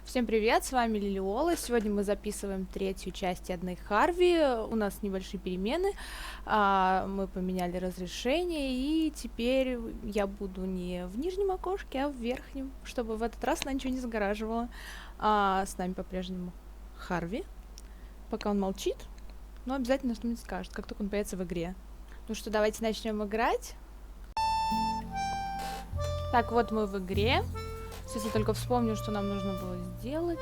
Всем привет, с вами Лилиола. Сегодня мы записываем третью часть Эдны и Харви. У нас небольшие перемены. Мы поменяли разрешение, и теперь я буду не в нижнем окошке, а в верхнем, чтобы в этот раз она ничего не загораживала. С нами по-прежнему Харви. Пока он молчит, но обязательно что-нибудь скажет, как только он появится в игре. Ну что, давайте начнем играть. Так, вот мы в игре. Сейчас я только вспомню, что нам нужно было сделать.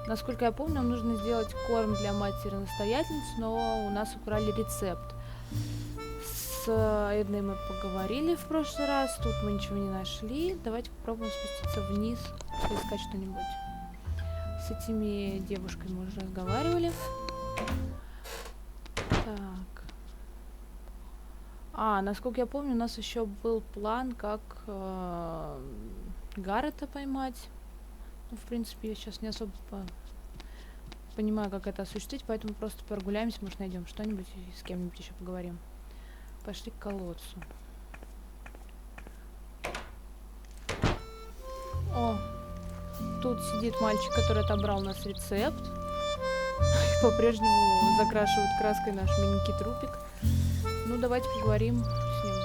Насколько я помню, нам нужно сделать корм для матери-настоятельницы, но у нас украли рецепт. С Эдной мы поговорили в прошлый раз, тут мы ничего не нашли. Давайте попробуем спуститься вниз, поискать что-нибудь. С этими девушками мы уже разговаривали. Так. Насколько я помню, у нас еще был план, как Гаррета поймать. Ну, в принципе, я сейчас не особо понимаю, как это осуществить, поэтому просто прогуляемся, может, найдем что-нибудь и с кем-нибудь еще поговорим. Пошли к колодцу. О, тут сидит мальчик, который отобрал у нас рецепт. И по-прежнему закрашивает краской наш миленький трупик. Ну, давайте поговорим с ним.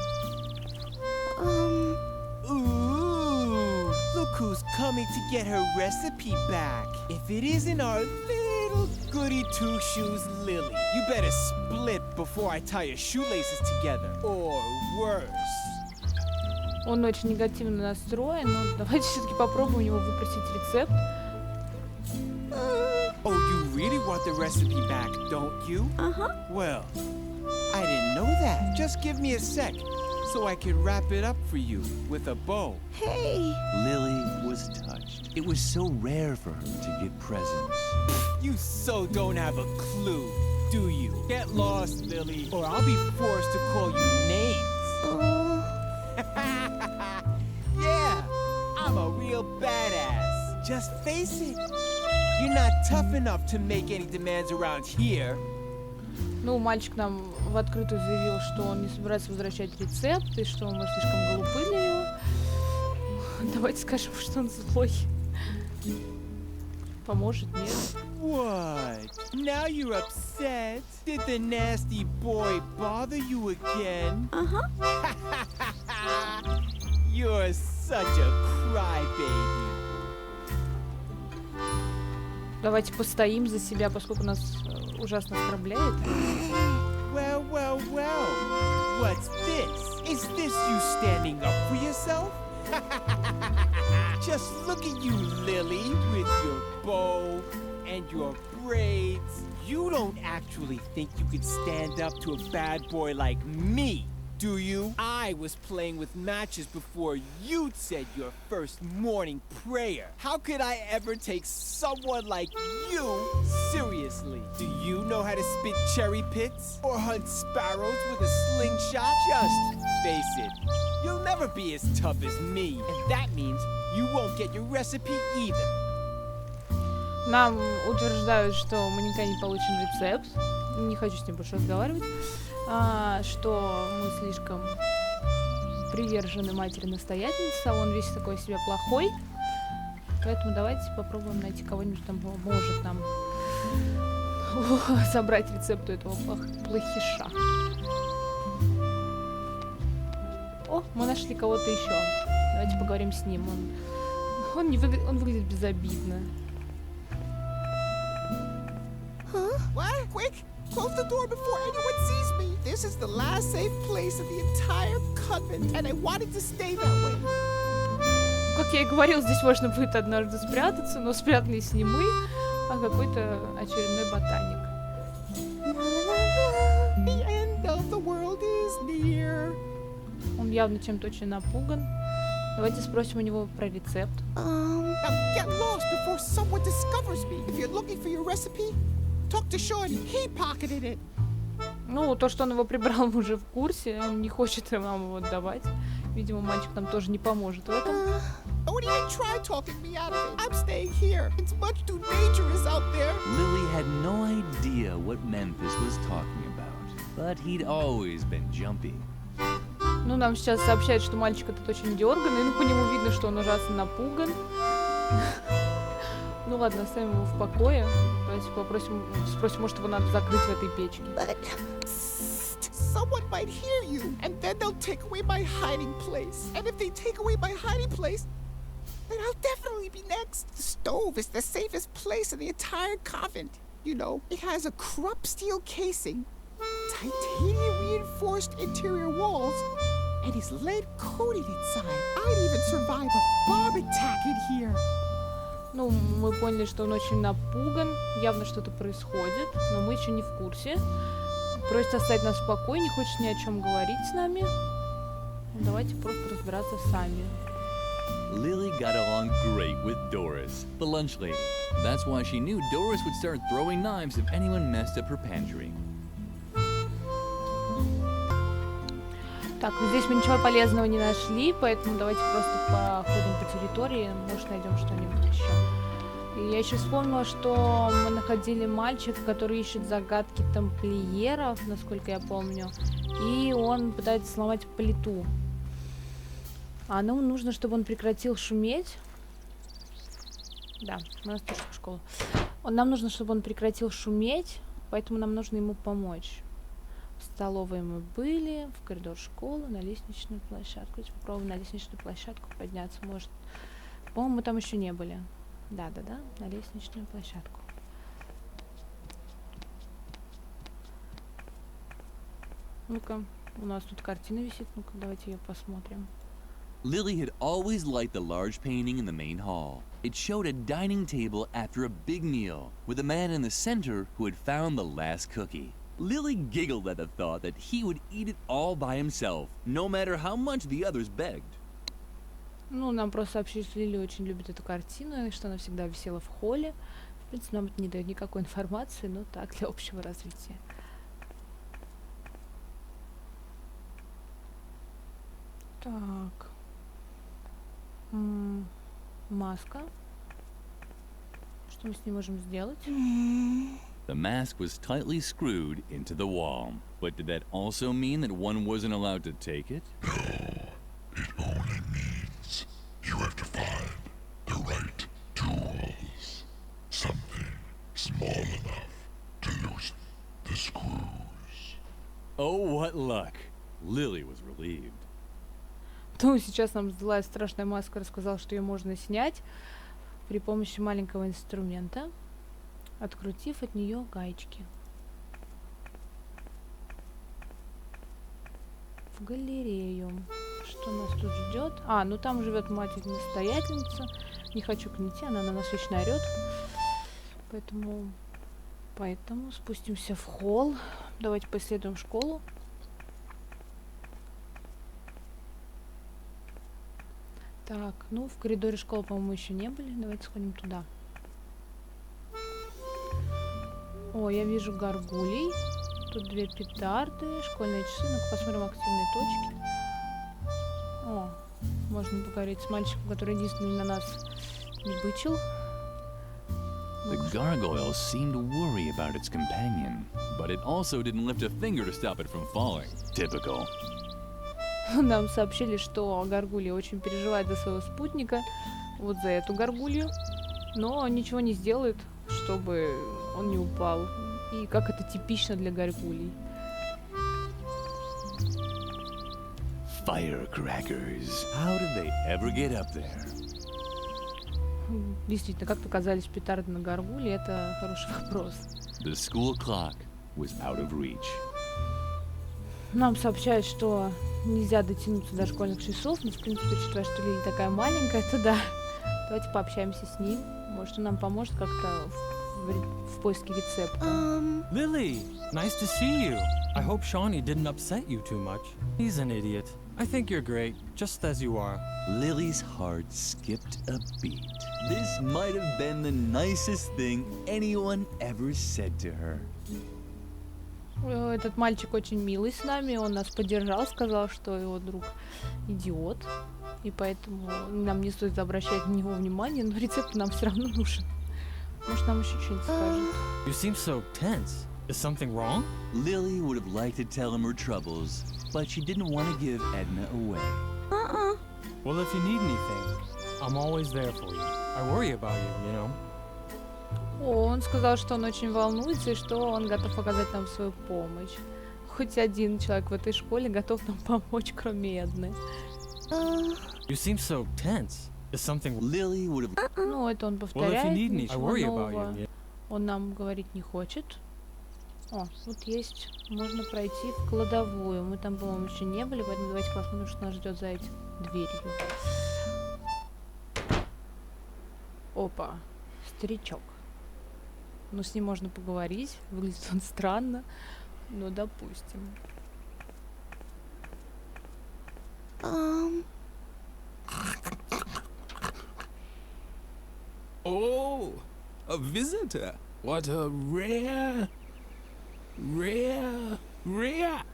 Look who's coming to get her recipe back. If it isn't our little goody two-shoes Lily, you better split before I tie your shoelaces together. Or worse. Он очень негативно настроен, но давайте все-таки попробуем у него выпросить рецепт. Oh, you really want the recipe back, don't you? Uh-huh. Well, I didn't know that. Just give me a sec, so I can wrap it up for you with a bow. Hey! Lily was touched. It was so rare for her to get presents. You so don't have a clue, do you? Get lost, Lily, or I'll be forced to call you names. Yeah, I'm a real badass. Just face it. You're not tough enough to make any demands around here. Ну, мальчик нам в открытую заявил, что он не собирается возвращать рецепт, и что мы слишком глупы для него. Давайте скажем, что он злой. Поможет, нет? What? Now you're upset? Did the nasty boy bother you again? Uh-huh. You're such a crybaby. Давайте постоим за себя, поскольку нас ужасно оскорбляет. Well, well, well. What's this? Is this you standing up for yourself? Just look at you, Lily, with your bow and your braids. You don't actually think you could stand up to a bad boy like me, do you? I was playing with matches before you'd said your first morning prayer. How could I ever take someone like you seriously? Do you know how to spit cherry pits? Or hunt sparrows with a slingshot? Just face it. You'll never be as tough as me. And that means you won't get your recipe either. Нам утверждают, что мы никогда не получим рецепт. Не хочу с ним больше разговаривать. Что мы слишком привержены матери-настоятельнице, а он весь такой себя плохой. Поэтому давайте попробуем найти кого-нибудь, там может нам собрать рецепт у этого плохиша. О, мы нашли кого-то еще. Давайте поговорим с ним. Он выглядит безобидно. What? Quick! Close the door before anyone sees me! This is the last safe place in the entire convent, and I wanted to stay that way. Как я и говорил, здесь можно будет однажды спрятаться, но спрятались не мы, а какой-то очередной ботаник. The end of the world is near. Он явно чем-то очень напуган. Давайте спросим у него про рецепт. Now get lost before someone discovers me. If you're looking for your recipe, talk to Shorty. He pocketed it. Ну, то, что он его прибрал, мы уже в курсе. Он не хочет нам его отдавать. Видимо, мальчик нам тоже не поможет в этом. Don't even try talking me out of it. I'm staying here. It's much too dangerous out there. Lily had no idea what Memphis was talking about, but he'd always been jumpy. Ну, нам сейчас сообщают, что мальчик этот очень дерганный. Ну, по нему видно, что он ужасно напуган. Ну ладно, оставим его в покое. Давайте спросим, может, его надо закрыть в этой печке. But someone might hear you, and then they'll take away my hiding place. And if they take away my hiding place, then I'll definitely be next. The stove is the safest place in the entire convent. You know, it has a Krupp steel casing, titanium reinforced interior walls, and is lead coated inside. I'd even survive a bomb attack in here. Ну, мы поняли, что он очень напуган, явно что-то происходит, но мы еще не в курсе. Просит оставить нас в покое, не хочет ни о чем говорить с нами. Ну, давайте просто разбираться сами. Lily got along great with Doris, the lunch lady. That's why she knew Doris would start throwing knives if anyone messed up her pantry. Так, здесь мы ничего полезного не нашли, поэтому давайте просто походим по территории, может найдем что-нибудь еще. И я еще вспомнила, что мы находили мальчика, который ищет загадки тамплиеров, насколько я помню, и он пытается сломать плиту. А нам нужно, чтобы он прекратил шуметь. Да, у нас тоже в школу. Нам нужно, чтобы он прекратил шуметь, поэтому нам нужно ему помочь. В столовой мы были, в коридор школы, на лестничную площадку. Давайте попробуем на лестничную площадку подняться. Может, по-моему, мы там еще не были. Да, на лестничную площадку. Ну-ка, у нас тут картина висит. Ну-ка, давайте ее посмотрим. Lily had always liked the large painting in the main hall. It showed a dining table after a big meal, with a man in the center who had found the last cookie. Lily giggled at the thought that he would eat it all by himself, no matter how much the others begged. Ну, нам просто сообщили, что Лили очень любит эту картину, и что она всегда висела в холле. В принципе, нам это не дает никакой информации, но так, для общего развития. Так. Маска. Что мы с ней можем сделать? The mask was tightly screwed into the wall. But did that also mean that one wasn't allowed to take it? It only means you have to find the right tools. Something small enough to loosen the screws. Oh, what luck! Lily was relieved. Ну, сейчас нам злая страшная маска рассказала, что ее можно снять при помощи маленького инструмента, открутив от нее гаечки. В галерею. Что нас тут ждет? А, ну там живет мать-настоятельница. Не хочу к ней идти, она на нас вечно орет. Поэтому спустимся в холл. Давайте поисследуем школу. Так, ну в коридоре школы, по-моему, еще не были. Давайте сходим туда. О, я вижу горгулей. Тут 2 петарды, школьные часы. Ну-ка посмотрим активные точки. О, можно поговорить с мальчиком, который единственный на нас не бычил. The gargoyle seemed to worry about its companion, but it also didn't lift a finger to stop it from falling. Typical. Нам сообщили, что горгулья очень переживает за своего спутника, вот за эту горгулью, но ничего не сделает, чтобы он не упал. И как это типично для горгулей. Firecrackers. How did they ever get up there? Действительно, как оказались петарды на горгуле, это хороший вопрос. The school clock was out of reach. Нам сообщают, что нельзя дотянуться до школьных часов, но, в принципе, учитывая, что Лили такая маленькая, то да. Давайте пообщаемся с ним. Может, он нам поможет как-то в поиске рецепта. Lily, nice to see you. I hope Shawnee didn't upset you too much. He's an idiot. I think you're great, just as you are. Lily's heart skipped a beat. This might have been the nicest thing anyone ever said to her. Этот мальчик очень милый с нами, он нас поддержал, сказал, что его друг идиот, и поэтому нам не стоит обращать на него внимание, но рецепт нам все равно нужен. Может, нам еще что-нибудь скажет. You seem so tense. Is something wrong? Lily would have liked to tell him her troubles, but she didn't want to give Edna away. Well, if you need anything, I'm always there for you. I worry about you, you know. Он сказал, что он очень волнуется и что он готов оказать нам свою помощь. Хоть один человек в этой школе готов нам помочь, кроме Эдны. You seem so tense. Is something... Lily would have. Ну, это он Well, if you повторяет, need me, I ничего worry about нового you. он нам говорить не хочет. О, тут есть, можно пройти в кладовую. Мы там, по-моему, еще не были, поэтому давайте посмотрим, что нас ждет за этой дверью. Опа, старичок. Ну, с ним можно поговорить. Выглядит он странно, но допустим. Oh, a visitor. What a rare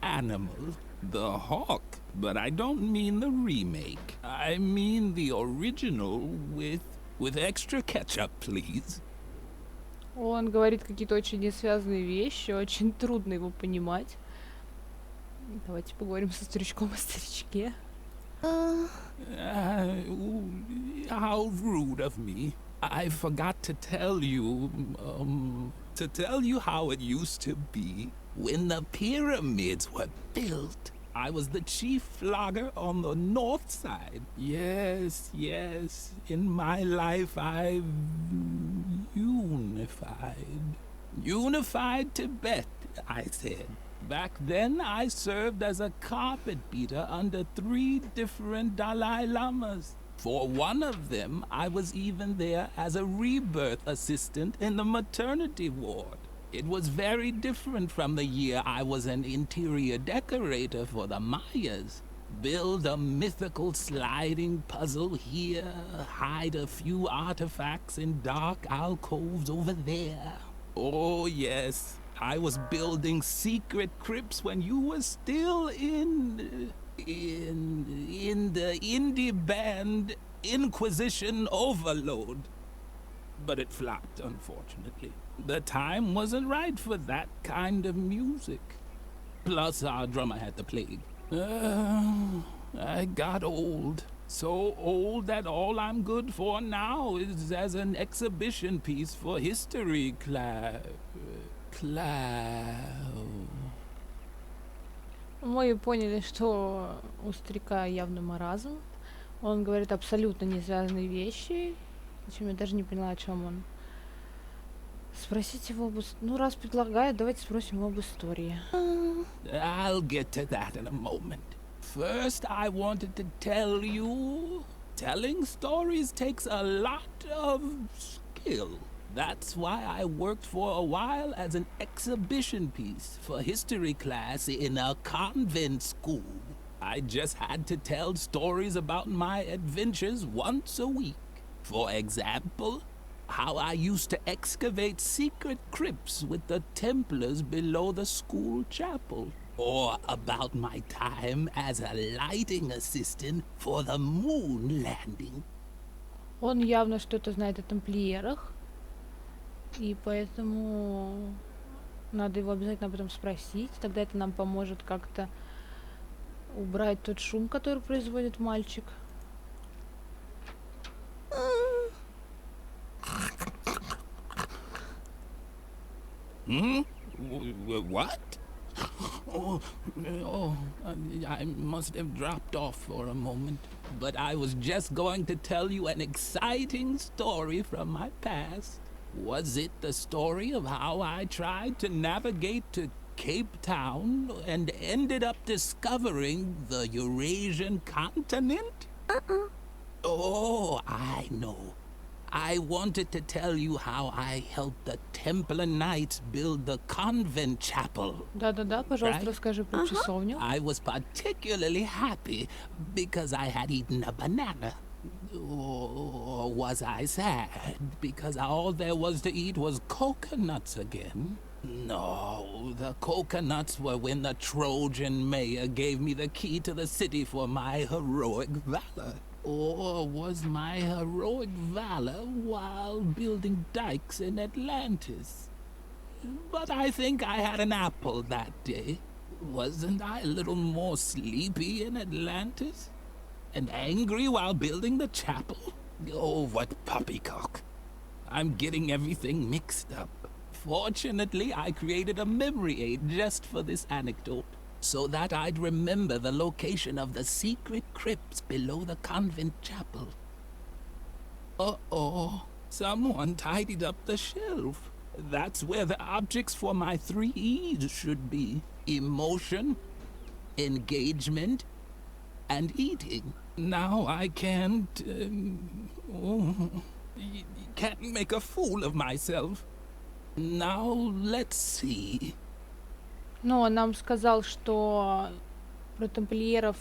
animal. The hawk. But I don't mean the remake. I mean the original with extra ketchup, please. Он говорит какие-то очень несвязанные вещи, очень трудно его понимать. Давайте поговорим со старичком о старичке. How rude of me. I forgot to tell you how it used to be. When the pyramids were built, I was the chief flogger on the north side. Yes, in my life I've unified. Unified Tibet, I said. Back then, I served as a carpet beater under 3 different Dalai Lamas. For one of them, I was even there as a rebirth assistant in the maternity ward. It was very different from the year I was an interior decorator for the Mayas. Build a mythical sliding puzzle here, hide a few artifacts in dark alcoves over there. Oh yes, I was building secret crypts when you were still in the indie band Inquisition Overload. But it flopped, unfortunately. The time wasn't right for that kind of music. Plus, our drummer had the plague. I got old. So old that all I'm good for now is as an exhibition piece for history class. Мы поняли, что у старика явно маразм. Он говорит абсолютно несвязанные вещи. Причем я даже не поняла, о чем он. Спросить его об... Ну, раз предлагает, давайте спросим его об истории. I'll get to that in a moment. First, I wanted to tell you, telling stories takes a lot of skill. That's why I worked for a while as an exhibition piece for history class in a convent school. I just had to tell stories about my adventures once a week. For example, how I used to excavate secret crypts with the Templars below the school chapel. Or about my time as a lighting assistant for the moon landing. Он явно что-то знает о тамплиерах. И поэтому надо его обязательно об этом спросить. Тогда это нам поможет как-то убрать тот шум, который производит мальчик. What? I must have dropped off for a moment. But I was just going to tell you an exciting story from my past. Was it the story of how I tried to navigate to Cape Town and ended up discovering the Eurasian continent? Oh, I know. I wanted to tell you how I helped the Templar Knights build the convent chapel. Да-да-да, пожалуйста, расскажи про часовню. I was particularly happy because I had eaten a banana. Or was I sad because all there was to eat was coconuts again? No, the coconuts were when the Trojan mayor gave me the key to the city for my heroic valor. Or was my heroic valor while building dikes in Atlantis? But I think I had an apple that day. Wasn't I a little more sleepy in Atlantis? And angry while building the chapel? Oh, what poppycock. I'm getting everything mixed up. Fortunately, I created a memory aid just for this anecdote, so that I'd remember the location of the secret crypts below the convent chapel. Uh-oh, someone tidied up the shelf. That's where the objects for my 3 E's should be. Emotion, engagement, and eating. Now I can't make a fool of myself. Now let's see. Ну, он нам сказал, что про тамплиеров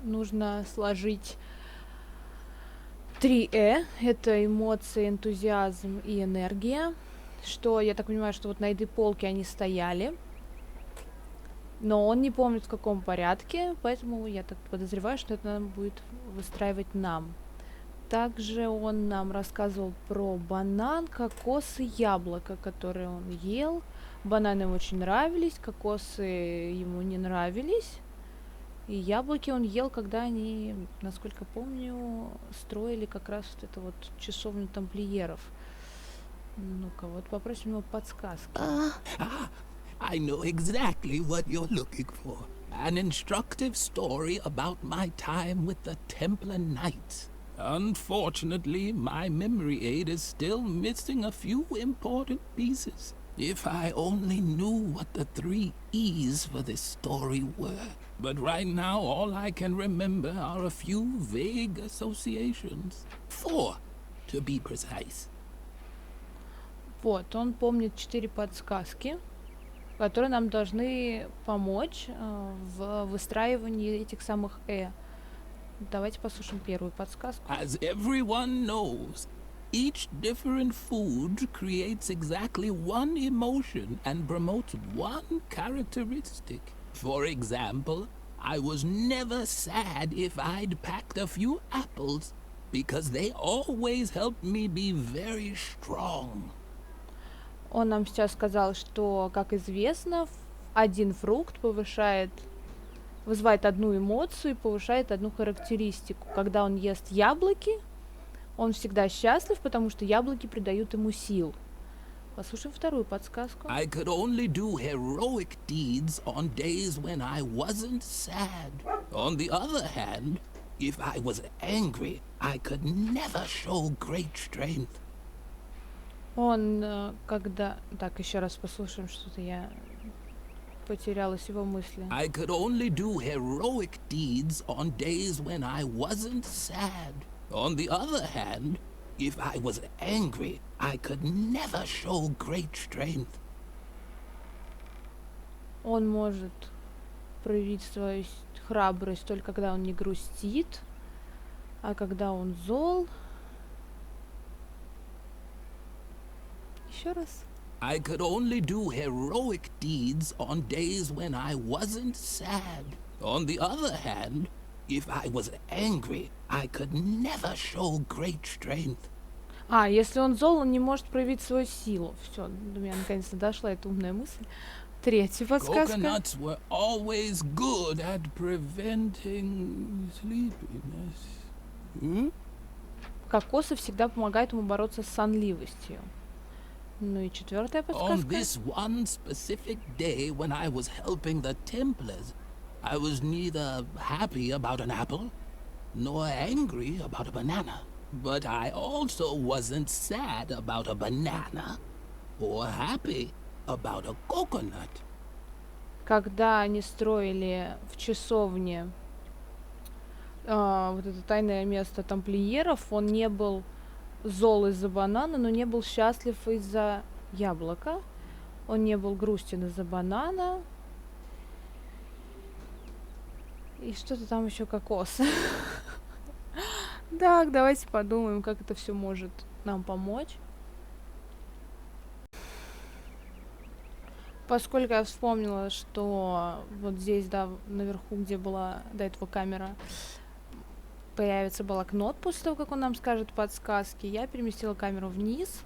нужно сложить 3 это эмоции, энтузиазм и энергия. Что, я так понимаю, что вот на этой полке они стояли. Но он не помнит, в каком порядке, поэтому я так подозреваю, что это надо будет выстраивать нам. Также он нам рассказывал про банан, кокос и яблоко, которые он ел. Бананы ему очень нравились, кокосы ему не нравились. И яблоки он ел, когда они, насколько помню, строили как раз вот эту вот часовню тамплиеров. Ну-ка, вот попросим его подсказки. I know exactly what you're looking for. An instructive story about my time with the Templar Knights. Unfortunately, my memory aid is still missing a few important pieces. If I only knew what the 3 E's for this story were. But right now, all I can remember are a few vague associations. 4, to be precise. Вот, он помнит 4 подсказки, которые нам должны помочь в выстраивании этих самых Давайте послушаем первую подсказку. As everyone knows, each different food creates exactly one emotion and promotes one characteristic. For example, I was never sad if I'd packed a few apples, because they always helped me be very strong. Он нам сейчас сказал, что, как известно, один фрукт вызывает одну эмоцию и повышает одну характеристику. Когда он ест яблоки, он всегда счастлив, потому что яблоки придают ему сил. Послушаем вторую подсказку. I could only do heroic deeds on days when I wasn't sad. On the other hand, if I was angry, I could never show great strength. Он, когда... Так, еще раз послушаем, что-то я потерялась в его мысли. I could only do heroic deeds on days when I wasn't sad. On the other hand, if I was angry, I could never show great strength. Он может проявить свою храбрость только когда он не грустит, а когда он зол... Еще раз. I could only do heroic deeds on days when I wasn't sad. On the other hand, if I was angry, I could never show great strength. Если он зол, он не может проявить свою силу. Все, до меня наконец-то дошла эта умная мысль. Третья подсказка. Coconuts were always good at preventing sleepiness. Кокосы всегда помогают ему бороться с сонливостью. Ну и четвертая подсказка. On this one specific day when I was helping the Templars, I was neither happy about an apple nor angry about a banana. But I also wasn't sad about a banana or happy about a coconut. Когда они строили в часовне вот это тайное место тамплиеров, он не был зол из-за банана, но не был счастлив из-за яблока. Он не был грустен из-за банана. И что-то там еще кокос. Так, давайте подумаем, как это все может нам помочь. Поскольку я вспомнила, что вот здесь, да, наверху, где была до этого камера, появится блокнот после того, как он нам скажет подсказки, я переместила камеру вниз.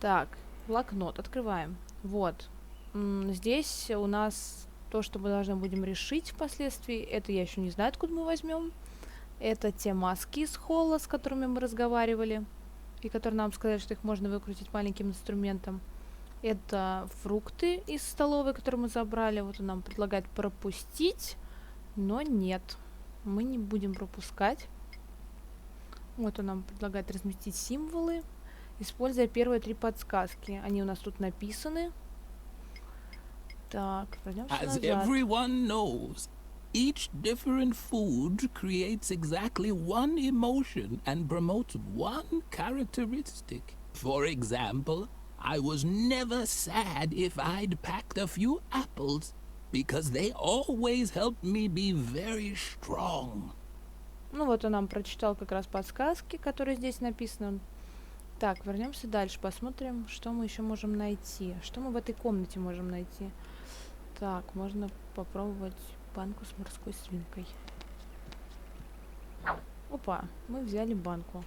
Так, блокнот, открываем. Вот. Здесь у нас то, что мы должны будем решить впоследствии. Это я еще не знаю, откуда мы возьмем. Это те маски из холла, с которыми мы разговаривали. и которые нам сказали, что их можно выкрутить маленьким инструментом. Это фрукты из столовой, которые мы забрали. Вот он нам предлагает пропустить, но нет, мы не будем пропускать. Вот он нам предлагает разместить символы, используя первые 3 подсказки. Они у нас тут написаны. Так, пройдемся As назад. everyone knows, each different food creates exactly one emotion and promotes one characteristic. For example, I was never sad if I'd packed a few apples, because they always helped me be very strong. Ну вот он нам прочитал как раз подсказки, которые здесь написаны. Так, вернемся дальше, посмотрим, что мы еще можем найти. Что мы в этой комнате можем найти? Так, можно попробовать банку с морской свинкой. Опа, мы взяли банку.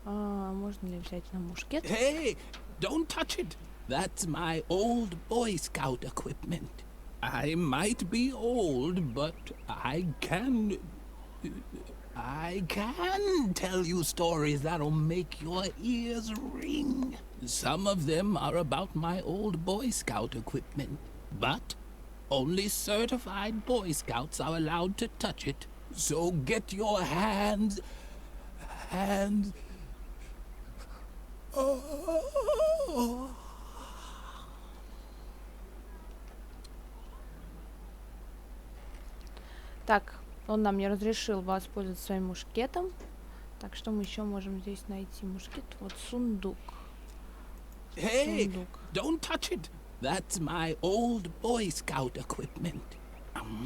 Можно ли взять на мушкет? Hey, don't touch it. That's my old Boy Scout equipment. I might be old, but I can tell you stories that'll make your ears ring. Some of them are about my old Boy Scout equipment, but only certified Boy Scouts are allowed to touch it. So get your hands. Oh. Так, он нам не разрешил воспользоваться своим мушкетом. Так, что мы еще можем здесь найти? Мушкет, вот сундук. Hey, Сундук. don't touch it. That's my old Boy Scout equipment.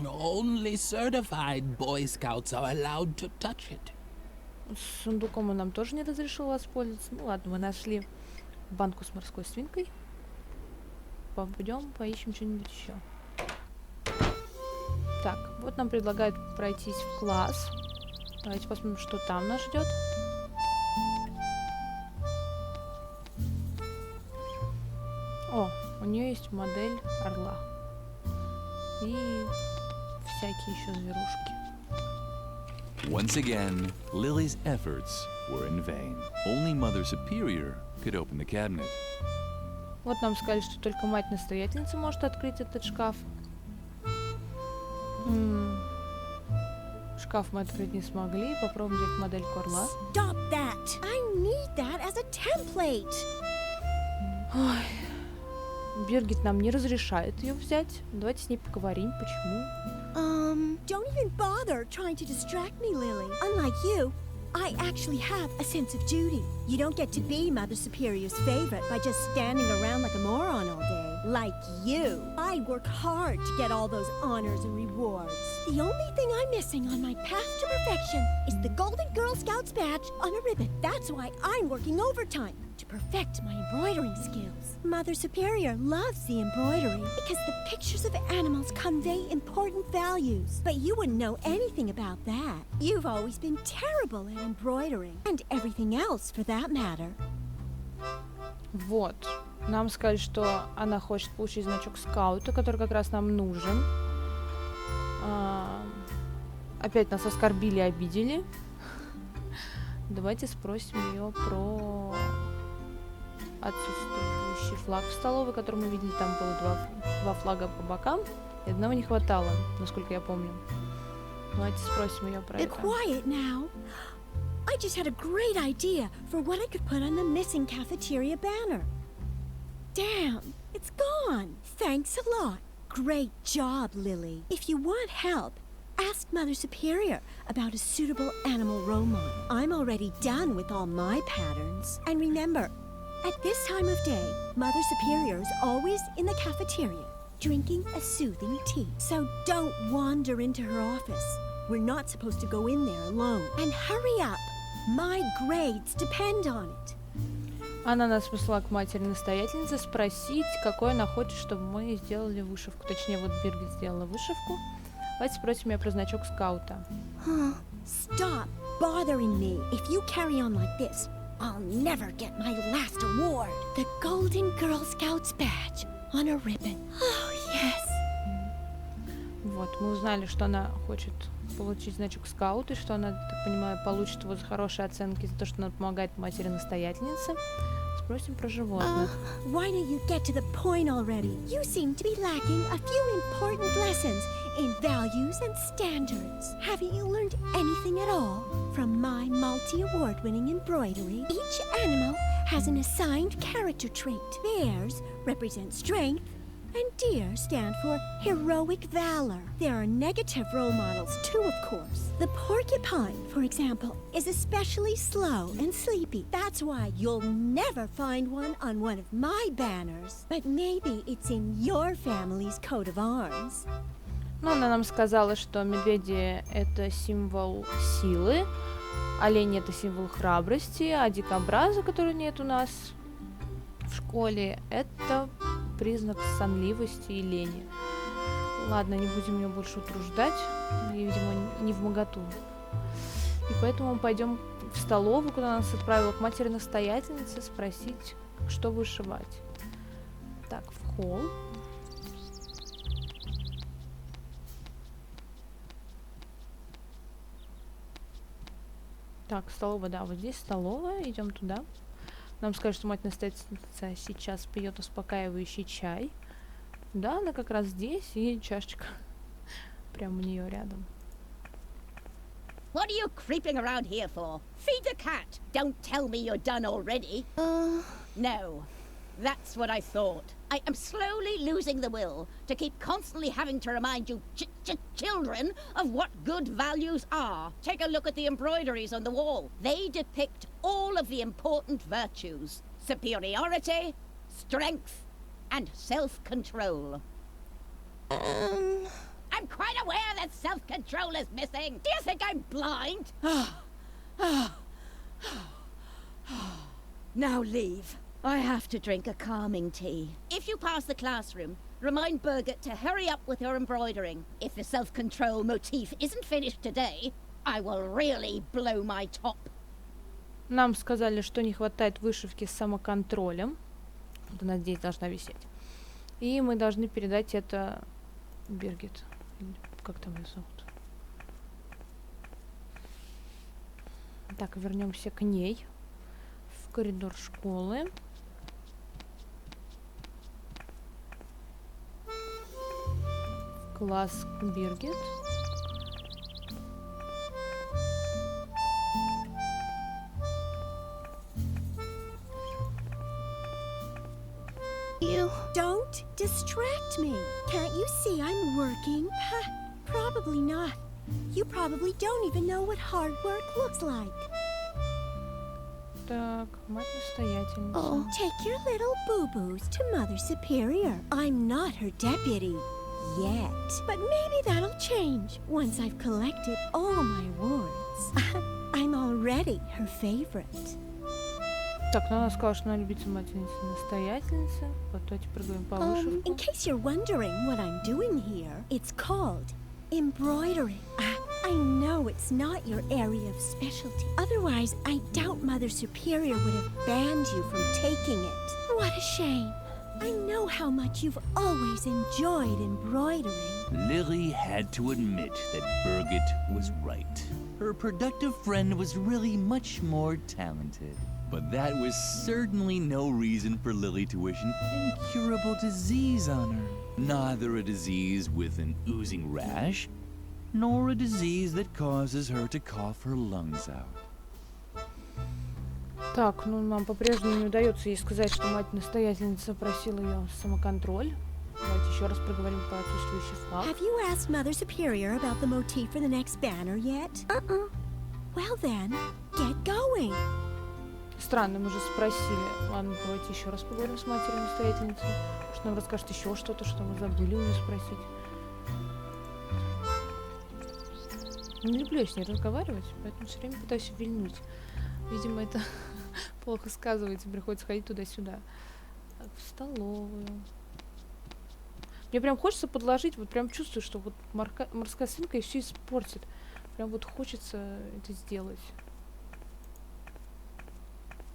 Only certified Boy Scouts are allowed to touch it. С сундуком он нам тоже не разрешил воспользоваться. Ну ладно, мы нашли банку с морской свинкой. Пойдем, поищем что-нибудь еще. Так, вот нам предлагают пройтись в класс. Давайте посмотрим, что там нас ждет. О, у нее есть модель орла. И всякие еще зверушки. Once again, Lily's efforts were in vain. Only Mother Superior could open the cabinet. Вот нам сказали, что только мать-настоятельница может открыть этот шкаф. Шкаф мы открыть не смогли. Попробуем взять модельку орла. Stop that! I need that as a template. Биргит нам не разрешает ее взять. Давайте с ней поговорим, почему. Don't even bother trying to distract me, Lily. Unlike you, I actually have a sense of duty. You don't get to be Mother Superior's favorite by just standing around like a moron all day. Like you. I work hard to get all those honors and rewards. The only thing I'm missing on my path to perfection is the Golden Girl Scouts badge on a ribbon. That's why I'm working overtime, to perfect my embroidering skills. Mother Superior loves the embroidery because the pictures of animals convey important values. But you wouldn't know anything about that. You've always been terrible at embroidering, and everything else for that matter. Вот. Нам сказали, что она хочет получить значок скаута, который как раз нам нужен. Опять нас оскорбили, обидели. Давайте спросим ее про отсутствующий флаг в столовой, который мы видели. Там было два флага по бокам, и одного не хватало, насколько я помню. Давайте спросим ее про Be это. quiet now. I just had a great idea for what I could put on the missing cafeteria banner. Damn, it's gone. Thanks a lot. Great job, Lily. If you want help, ask Mother Superior about a suitable animal role model. I'm already done with all my patterns. And remember, at this time of day, Mother Superior is always in the cafeteria, drinking a soothing tea. So don't wander into her office. We're not supposed to go in there alone. And hurry up. My grades depend on it. Она нас послала к матери-настоятельнице спросить, какой она хочет, чтобы мы сделали вышивку. Точнее, вот Биргит сделала вышивку. Давайте спросим ее про значок скаута. Stop bothering me. If you carry on like this, I'll never get my last award. The Golden Girl Scouts badge on a ribbon. Oh, yes. Вот, мы узнали, что она хочет получить значок скаута, и что она, так понимаю, получит его за хорошие оценки за то, что она помогает матери-настоятельнице. Спросим про животных. Why don't you get to the point already? You seem to be lacking a few important lessons in values and standards. Haven't you learned anything at all from my multi-award-winning embroidery? Each animal has an assigned character trait. Bears represent strength, and deer stand for heroic valor. There are negative role models too, of course. The porcupine, for example, is especially slow and sleepy. That's why you'll never find one on one of my banners. But maybe it's in your family's coat of arms. Ну, она нам сказала, что медведи — это символ силы, олень — это символ храбрости, а дикобраза, который нет у нас в школе, это признак сонливости и лени. Ладно, не будем ее больше утруждать, ей, видимо, не вмоготу. И поэтому мы пойдем в столовую, куда нас отправила к матери-настоятельнице, спросить, что вышивать. Так, в холл. Так, столовая, да, вот здесь столовая, идем туда. Нам скажут, что мать-настоятельница сейчас пьет успокаивающий чай. Да, она как раз здесь, и чашечка прямо у нее рядом. What are you creeping around here for? Feed the cat! Don't tell me you're done already. No. That's what I thought. I am slowly losing the will to keep constantly having to remind you children of what good values are. Take a look at the embroideries on the wall. They depict all of the important virtues. Superiority, strength, and self-control. I'm quite aware that self-control is missing. Do you think I'm blind? Now leave. I have to drink a calming tea. If you pass the classroom, remind Birgit to hurry up with her embroidering. If the self-control motif isn't finished today, I will really blow my top. Нам сказали, что не хватает вышивки с самоконтролем. Вот она здесь должна висеть. И мы должны передать это Биргит. Как там ее зовут? Так, вернемся к ней. В коридор школы. В класс Биргит. You don't distract me. Can't you see I'm working? Probably not. You probably don't even know what hard work looks like. Так, мать-настоятельница. Oh, take your little boo-boos to Mother Superior. I'm not her deputy yet. But maybe that'll change once I've collected all my awards. I'm already her favorite. Так, ну она сказала, что она любится матери-настоятельницы. Вот давайте проговорим по вышивку. In case you're wondering what I'm doing here, it's called embroidery. I know it's not your area of specialty. Otherwise, I doubt Mother Superior would have banned you from taking it. What a shame. I know how much you've always enjoyed embroidering. Lily had to admit that Birgit was right. Her productive friend was really much more talented. But that was certainly no reason for Lily to wish an incurable disease on her. Neither a disease with an oozing rash, nor a disease that causes her to cough her lungs out. Так, ну нам по-прежнему не удается ей сказать, что мать-настоятельница просила ее самоконтроль. Давайте еще раз проговорим по отсутствующий флаг. Have you asked Mother Superior about the motif for the next banner yet? Well then, get going. Странно, мы же спросили. Ладно, давайте еще раз поговорим с матерью-настоятельницей. Может, нам расскажет еще что-то, что мы забыли у нее спросить. Не люблю я с ней разговаривать, поэтому все время пытаюсь вильнуть. Видимо, это плохо сказывается, приходится ходить туда-сюда. Так, в столовую. Мне прям хочется подложить, вот прям чувствую, что вот морская свинка и все испортит. Прям вот хочется это сделать.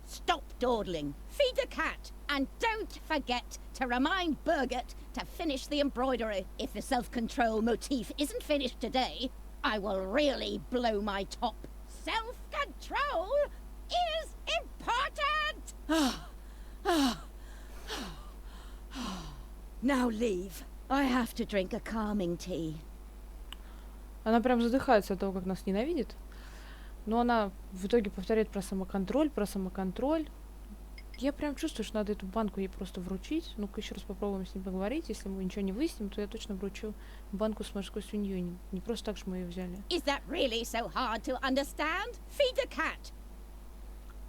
Stop dawdling. Feed the cat. And don't forget to remind Birgit to finish the embroidery. If the self-control motif isn't finished today, I will really blow my top. Self-control is important! Now leave. I have to drink a calming tea. Она прям задыхается от того, как нас ненавидит. Но она в итоге повторяет про самоконтроль, про самоконтроль. Я прям чувствую, что надо эту банку ей просто вручить. Ну-ка еще раз попробуем с ним поговорить. Если мы ничего не выясним, то я точно вручу банку с морской свиньей. Не просто так же мы ее взяли. Is that really so hard to understand? Feed a cat.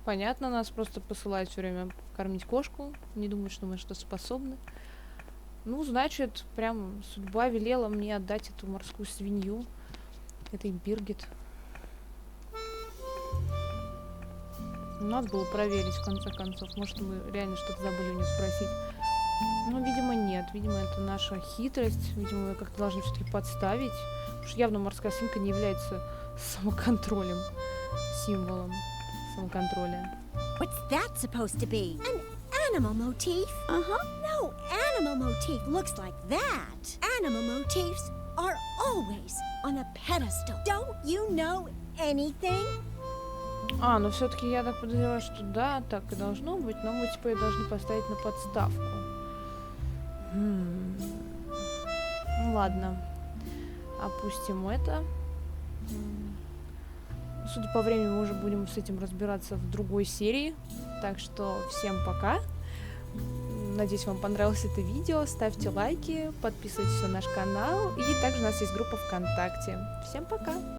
Понятно, нас просто посылают все время кормить кошку. Не думаю, что мы что-то способны. Ну, значит, прям судьба велела мне отдать эту морскую свинью этой Биргит. Надо было проверить, в конце концов. Может, мы реально что-то забыли у нее спросить. Ну, видимо, нет. Видимо, это наша хитрость. Видимо, мы как-то должны все-таки подставить. Потому что явно морская свинка не является самоконтролем. Символом самоконтроля. What's that supposed to be? An animal motif? Uh-huh. No animal motif looks like that. Animal motifs are always on a pedestal. Don't you know anything? А, ну все-таки я так подозреваю, что да, так и должно быть, но мы типа ее должны поставить на подставку. Ну ладно. Опустим это. Судя по времени, мы уже будем с этим разбираться в другой серии. Так что всем пока. Надеюсь, вам понравилось это видео. Ставьте лайки, подписывайтесь на наш канал. И также у нас есть группа ВКонтакте. Всем пока!